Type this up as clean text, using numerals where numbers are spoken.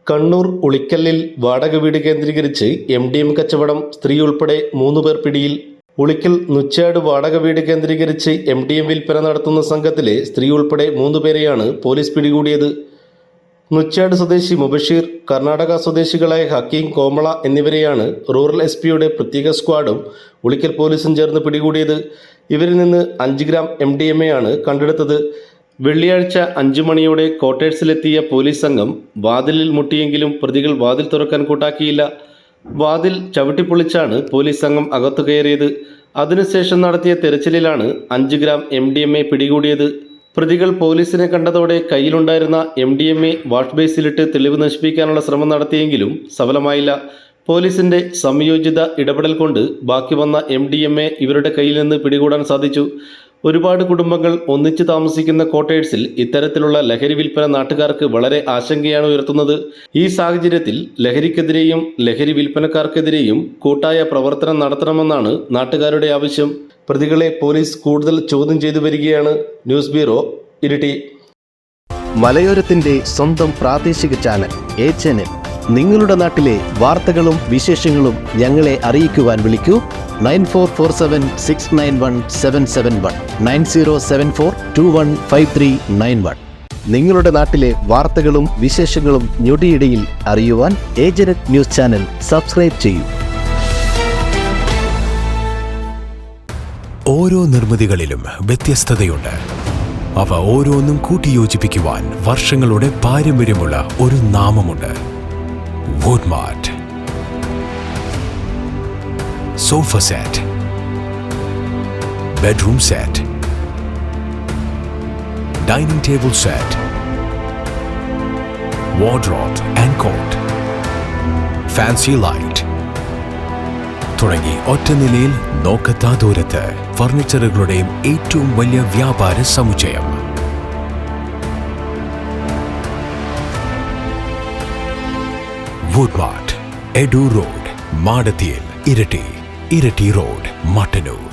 കണ്ണൂർ ഉളിക്കലിൽ വാടക വീട് കേന്ദ്രീകരിച്ച് MDMA കച്ചവടം, സ്ത്രീ ഉൾപ്പെടെ 3 പേർ പിടിയിൽ. ഉളിക്കൽ നുച്ചാട് വാടക വീട് കേന്ദ്രീകരിച്ച് MDMA വിൽപ്പന നടത്തുന്ന സംഘത്തിലെ സ്ത്രീ ഉൾപ്പെടെ 3 പേരെയാണ് പോലീസ് പിടികൂടിയത്. നുച്ചാട് സ്വദേശി മുബഷീർ, കർണാടക സ്വദേശികളായ ഹക്കീം, കോമള എന്നിവരെയാണ് റൂറൽ SP-യുടെ പ്രത്യേക സ്ക്വാഡും ഉളിക്കൽ പോലീസും ചേർന്ന് പിടികൂടിയത്. ഇവരിൽ നിന്ന് 5 ഗ്രാം MDMA ആണ് കണ്ടെടുത്തത്. വെള്ളിയാഴ്ച 5 മണിയോടെ ക്വാർട്ടേഴ്സിലെത്തിയ പോലീസ് സംഘം വാതിലിൽ മുട്ടിയെങ്കിലും പ്രതികൾ വാതിൽ തുറക്കാൻ കൂട്ടാക്കിയില്ല. വാതിൽ ചവിട്ടിപ്പൊളിച്ചാണ് പോലീസ് സംഘം അകത്തു കയറിയത്. അതിനുശേഷം നടത്തിയ തെരച്ചിലിലാണ് 5 ഗ്രാം MDMA പിടികൂടിയത്. പ്രതികൾ പോലീസിനെ കണ്ടതോടെ കയ്യിലുണ്ടായിരുന്ന MDMA വാഷ് ബേസിലിട്ട് തെളിവ് നശിപ്പിക്കാനുള്ള ശ്രമം നടത്തിയെങ്കിലും സഫലമായില്ല. പോലീസിന്റെ സംയോജിത ഇടപെടൽ കൊണ്ട് ബാക്കി വന്ന MDMA ഇവരുടെ കയ്യിൽ നിന്ന് പിടികൂടാൻ സാധിച്ചു. ഒരുപാട് കുടുംബങ്ങൾ ഒന്നിച്ച് താമസിക്കുന്ന ക്വാർട്ടേഴ്സിൽ ഇത്തരത്തിലുള്ള ലഹരി വിൽപ്പന നാട്ടുകാർക്ക് വളരെ ആശങ്കയാണ് ഉയർത്തുന്നത്. ഈ സാഹചര്യത്തിൽ ലഹരിക്കെതിരെയും ലഹരി വിൽപ്പനക്കാർക്കെതിരെയും കൂട്ടായ പ്രവർത്തനം നടത്തണമെന്നാണ് നാട്ടുകാരുടെ ആവശ്യം. പ്രതികളെ പോലീസ് കൂടുതൽ ചോദ്യം ചെയ്തു വരികയാണ്. News bureau, Iritty. മലയോരത്തിന്റെ സ്വന്തം പ്രാദേശിക ചാനൽ A-Channel. നിങ്ങളുടെ നാട്ടിലെ വാർത്തകളും വിശേഷങ്ങളും ഞങ്ങളെ അറിയിക്കുവാൻ വിളിക്കൂ 9447691771 9074215391. നിങ്ങളുടെ നാട്ടിലെ വാർത്തകളും വിശേഷങ്ങളും ഞൊടിയിടയിൽ അറിയുവാൻ A-Channel ന്യൂസ് ചാനൽ സബ്സ്ക്രൈബ് ചെയ്യൂ. ഓരോ നിർമ്മിതികളിലും വ്യത്യസ്തതയുണ്ട്. അവ ഓരോന്നും കൂട്ടിയോജിപ്പിക്കുവാൻ വർഷങ്ങളുടെ പാരമ്പര്യമുള്ള ഒരു നാമമുണ്ട്. Woodmart. Sofa set, bedroom set, dining table set, wardrobe and cot, fancy light തുടങ്ങി ഒറ്റ നിലയിൽ നോക്കത്താ ദൂരത്ത് ഫർണിച്ചറുകളുടെയും ഏറ്റവും വലിയ വ്യാപാര സമുച്ചയം. വുഡ്മാർട്ട്, എഡു റോഡ്, മാടത്തിയിൽ, ഇരട്ടി റോഡ്, മട്ടന്നൂർ.